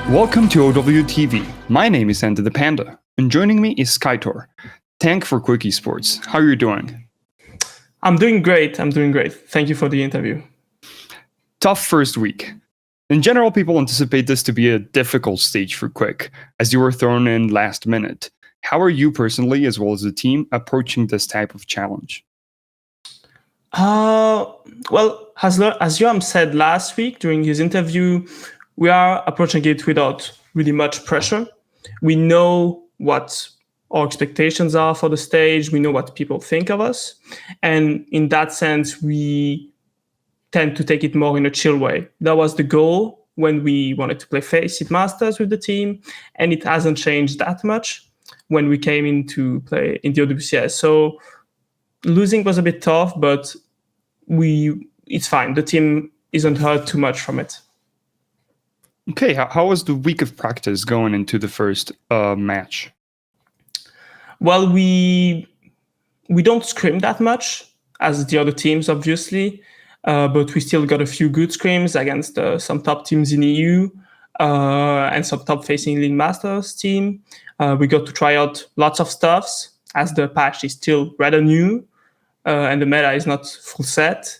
Welcome to OWTV. My name is Ender the Panda, and joining me is Skytorr, Tank for Quick Esports. How are you doing? I'm doing great. Thank you for the interview. Tough first week. In general, people anticipate this to be a difficult stage for Quick, as you were thrown in last minute. How are you personally, as well as the team, approaching this type of challenge? Well, as Joam said last week during his interview, we are approaching it without really much pressure. We know what our expectations are for the stage. We know what people think of us. And in that sense, we tend to take it more in a chill way. That was the goal when we wanted to play Faceit Masters with the team. And it hasn't changed that much when we came in to play in the OWCS. So losing was a bit tough, but it's fine. The team isn't hurt too much from it. Okay, how was the week of practice going into the first match? Well, we don't scrim that much as the other teams, obviously, but we still got a few good scrims against some top teams in EU and some top-facing League Masters team. We got to try out lots of stuffs as the patch is still rather new and the meta is not full set.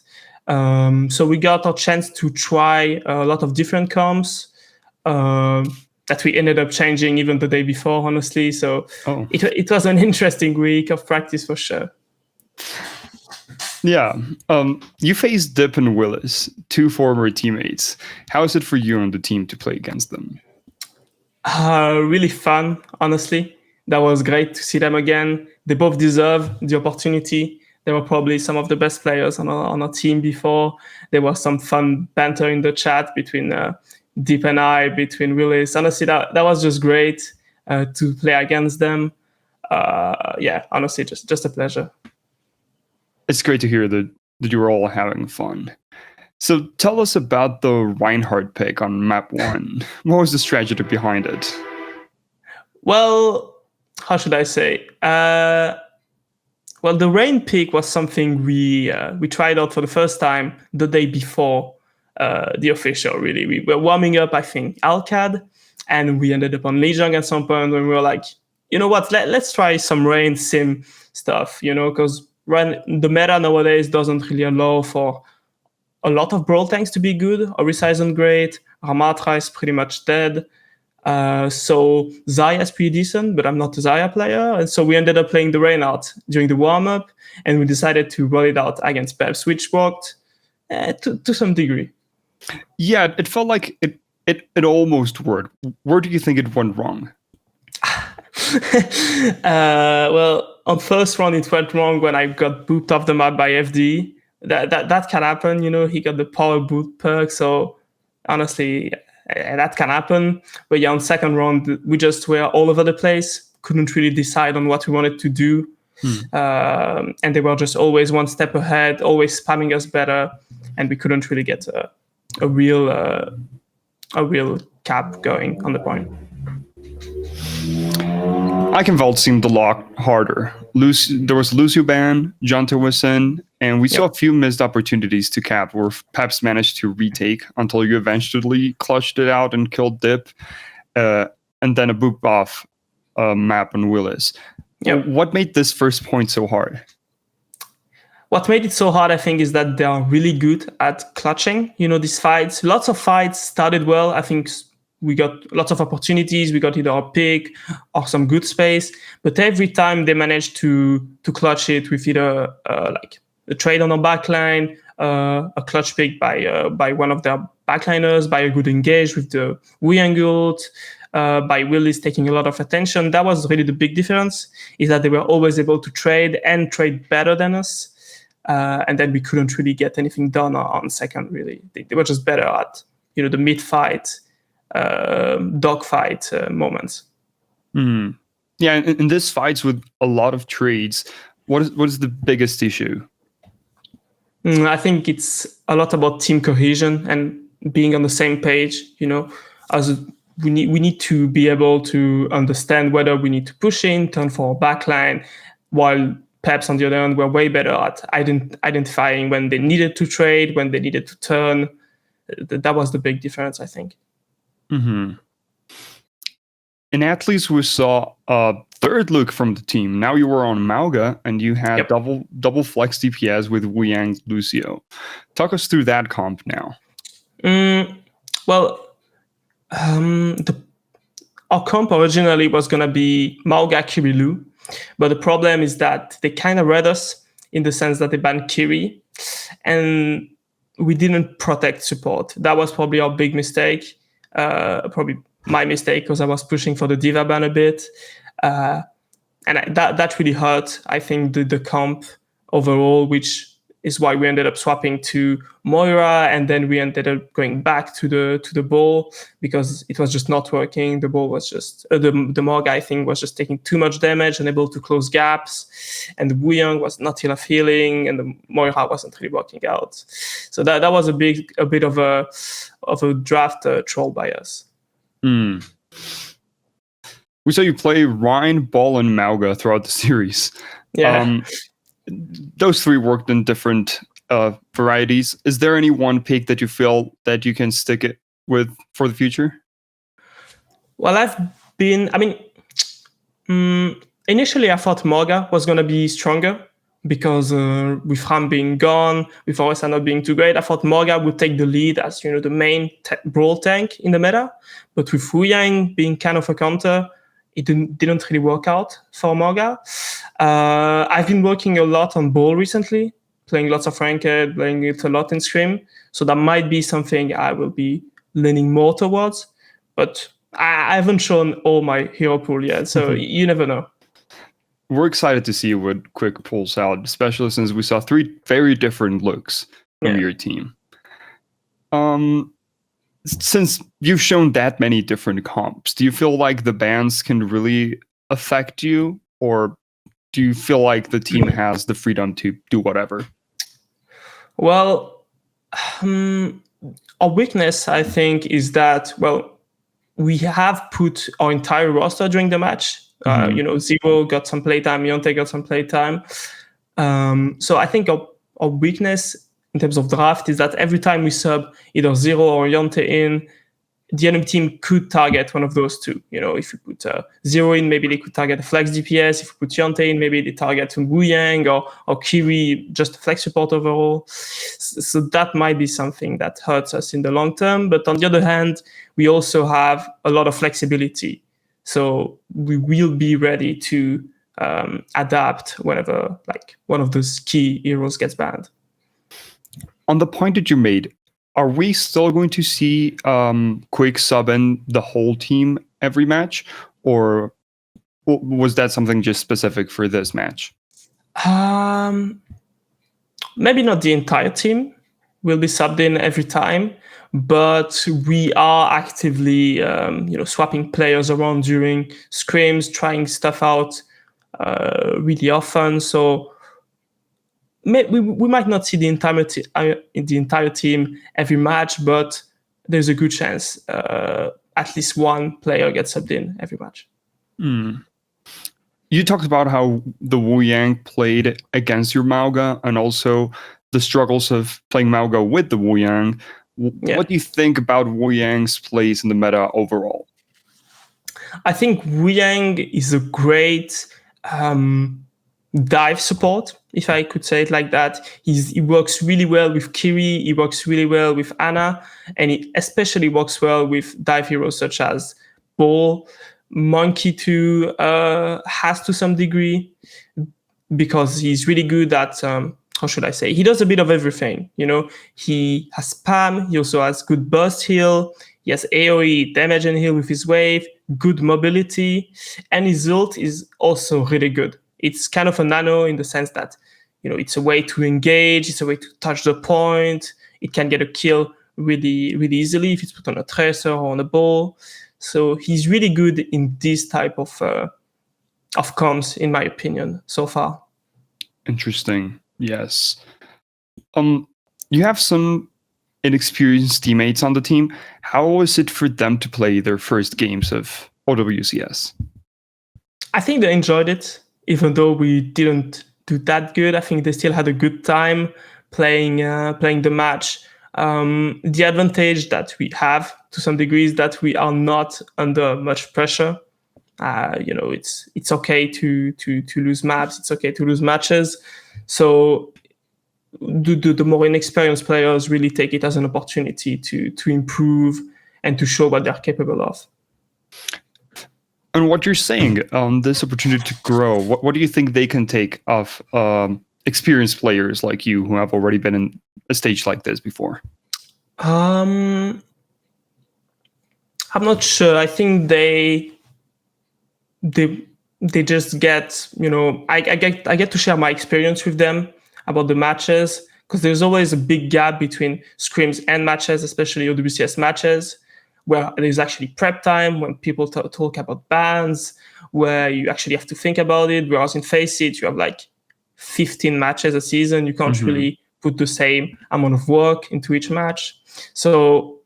So we got our chance to try a lot of different comps that we ended up changing even the day before, honestly. So it was an interesting week of practice for sure. Yeah. You faced Dip and Willis, two former teammates. How is it for you and the team to play against them? Really fun, honestly. That was great to see them again. They both deserve the opportunity. They were probably some of the best players on our team before. There was some fun banter in the chat between Deep and I, between Willis. Honestly, that was just great to play against them. Honestly, just a pleasure. It's great to hear that you were all having fun. So tell us about the Reinhardt pick on map 1. What was the strategy behind it? Well, how should I say? Well, the Rein pick was something we tried out for the first time the day before the official, really. We were warming up, I think, Alcad, and we ended up on Wuyang at some point when we were like, you know what, let's try some Rein Sym stuff, because the meta nowadays doesn't really allow for a lot of brawl tanks to be good. Orisa isn't great. Ramatra is pretty much dead. So Xayah is pretty decent, but I'm not a Xayah player. And so we ended up playing the Reinhardt during the warm-up, and we decided to roll it out against Peps, which worked to some degree. Yeah, it felt like it almost worked. Where do you think it went wrong? Well, on first round, it went wrong when I got booped off the map by FD. That can happen, he got the power boot perk, so honestly, that can happen. But yeah, on second round, we just were all over the place, couldn't really decide on what we wanted to do. And they were just always one step ahead, always spamming us better, and we couldn't really get a real cap going on the point. Eichenwalde seemed a lot harder. There was Lucio ban, Jonta was in, and we saw a few missed opportunities to cap where Peps managed to retake until you eventually clutched it out and killed Dip, and then a boop off map on Willis. Yep. What made this first point so hard? What made it so hard, I think, is that they are really good at clutching, these fights. Lots of fights started well. I think we got lots of opportunities. We got either a pick or some good space. But every time they managed to clutch it with either like a trade on our backline, a clutch pick by one of their backliners, by a good engage with the Wuyang ult, by Willis taking a lot of attention. That was really the big difference, is that they were always able to trade and trade better than us. And then we couldn't really get anything done on second, really. They were just better at, the mid-fight, dogfight moments. Yeah, in this fights with a lot of trades, what is the biggest issue? I think it's a lot about team cohesion and being on the same page. As we need to be able to understand whether we need to push in, turn for our backline, while Peps on the other hand were way better at identifying when they needed to trade, when they needed to turn. That was the big difference, I think. Mm-hmm. In Athletes, we saw a third look from the team. Now you were on Mauga, and you had double flex DPS with Wuyang Lucio. Talk us through that comp now. Well, our comp originally was going to be Mauga Kirilu, but the problem is that they kind of read us in the sense that they banned Kiri, and we didn't protect support. That was probably our big mistake, probably my mistake, because I was pushing for the Diva ban a bit. And that really hurt, I think, the comp overall, which is why we ended up swapping to Moira, and then we ended up going back to the ball because it was just not working. The ball was just the Mauga, I think, was just taking too much damage, unable to close gaps, and the Wuyang was not enough healing, and the Moira wasn't really working out. So that was a bit of a draft troll by us. We saw you play Rein, Ball, and Mauga throughout the series. Yeah. Those three worked in different varieties. Is there any one pick that you feel that you can stick it with for the future? Well, initially I thought Mauga was going to be stronger because with Ram being gone, with OWCS not being too great, I thought Mauga would take the lead as, the main brawl tank in the meta. But with Wuyang being kind of a counter, it didn't really work out for Mauga. I've been working a lot on Ball recently, playing lots of Ranked, playing it a lot in Scrim. So that might be something I will be leaning more towards. But I haven't shown all my hero pool yet, so you never know. We're excited to see what Quick pulls out, especially since we saw three very different looks from your team. Since you've shown that many different comps, do you feel like the bans can really affect you, or do you feel like the team has the freedom to do whatever? Well, our weakness, I think, is that, we have put our entire roster during the match. Zero got some playtime, Yonte got some playtime. So I think our weakness in terms of draft is that every time we sub either Zero or Yonte in, the enemy team could target one of those two. If you put Zero in, maybe they could target a flex DPS. If you put Yonte in, maybe they target Wuyang or Kiri, just flex support overall. So that might be something that hurts us in the long term. But on the other hand, we also have a lot of flexibility. So we will be ready to adapt whenever one of those key heroes gets banned. On the point that you made, are we still going to see Quick sub in the whole team every match, or was that something just specific for this match? Maybe not the entire team will be subbed in every time, but we are actively swapping players around during scrims, trying stuff out really often. So we might not see the entire team every match, but there's a good chance at least one player gets subbed in every match. You talked about how the Wuyang played against your Mauga and also the struggles of playing Mauga with the Wuyang. What do you think about Wuyang's place in the meta overall? I think Wuyang is a great dive support, if I could say it like that. He works really well with Kiri, he works really well with Ana, and he especially works well with dive heroes such as Ball. Monkey too has to some degree, because he's really good at, how should I say, he does a bit of everything. He has spam, he also has good burst heal, he has AoE damage and heal with his wave, good mobility, and his ult is also really good. It's kind of a nano in the sense that, it's a way to engage, it's a way to touch the point, it can get a kill really, really easily if it's put on a tracer or on a ball. So he's really good in this type of comms, in my opinion, so far. Interesting. Yes. You have some inexperienced teammates on the team. How was it for them to play their first games of OWCS? I think they enjoyed it, even though we didn't do that good. I think they still had a good time playing the match. The advantage that we have to some degree is that we are not under much pressure It's okay to lose maps. It's okay to lose matches. So the more inexperienced players really take it as an opportunity to improve and to show what they're capable of. And what you're saying, this opportunity to grow, what do you think they can take of experienced players like you who have already been in a stage like this before? I'm not sure. I think they just get, I get to share my experience with them about the matches, because there's always a big gap between scrims and matches, especially OWCS matches, where there's actually prep time, when people talk about bans, where you actually have to think about it. Whereas in Face It, you have like 15 matches a season. You can't really put the same amount of work into each match. So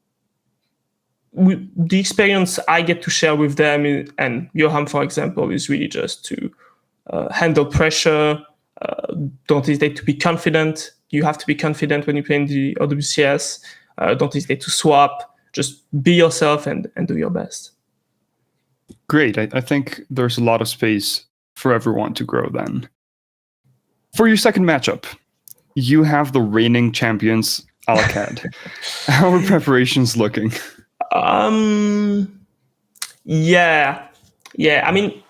the experience I get to share with them, and Johan, for example, is really just to handle pressure. Don't hesitate to be confident. You have to be confident when you play in the OWCS. Don't hesitate to swap. Just be yourself and do your best. Great. I think there's a lot of space for everyone to grow then. For your second matchup, you have the reigning champions, Qad. How are preparations looking? Yeah. I mean,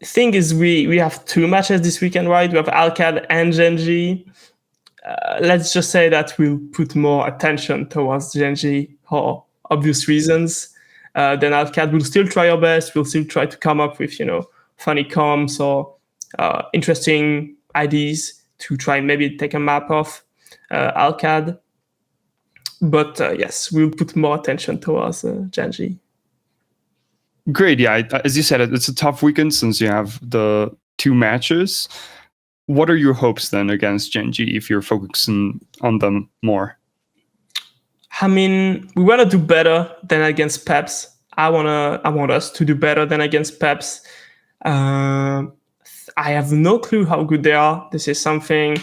thing is, we have two matches this weekend, right? We have Qad and Gen.G. Let's just say that we'll put more attention towards Gen.G for obvious reasons. Then Qad will still try our best. We'll still try to come up with, funny comps or interesting ideas to try and maybe take a map off Qad. But yes, we'll put more attention towards Gen.G. Great. Yeah, as you said, it's a tough weekend since you have the two matches. What are your hopes then against Gen.G if you're focusing on them more? I mean, we want to do better than against Peps. I want us to do better than against Peps. I have no clue how good they are. This is something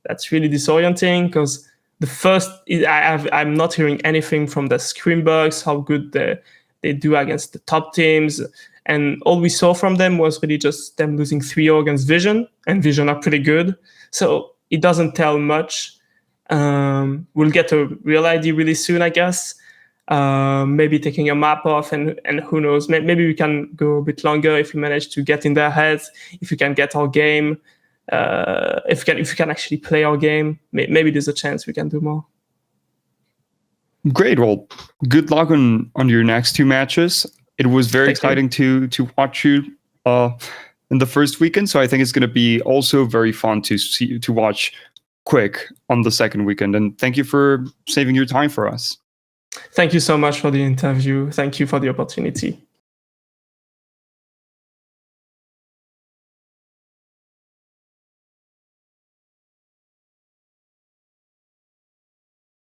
that's really disorienting, because I'm not hearing anything from the scrim bugs, how good they do against the top teams. And all we saw from them was really just them losing 3-0 against Vision, and Vision are pretty good. So it doesn't tell much. We'll get a real ID really soon, I guess. Maybe taking a map off, and who knows, maybe we can go a bit longer if we manage to get in their heads, if we can get our game, if we can actually play our game. Maybe there's a chance we can do more. Great. Well, good luck on your next two matches. It was very exciting to watch you in the first weekend, so I think it's going to be also very fun to watch Quick on the second weekend. And thank you for saving your time for us. Thank you so much for the interview. Thank you for the opportunity.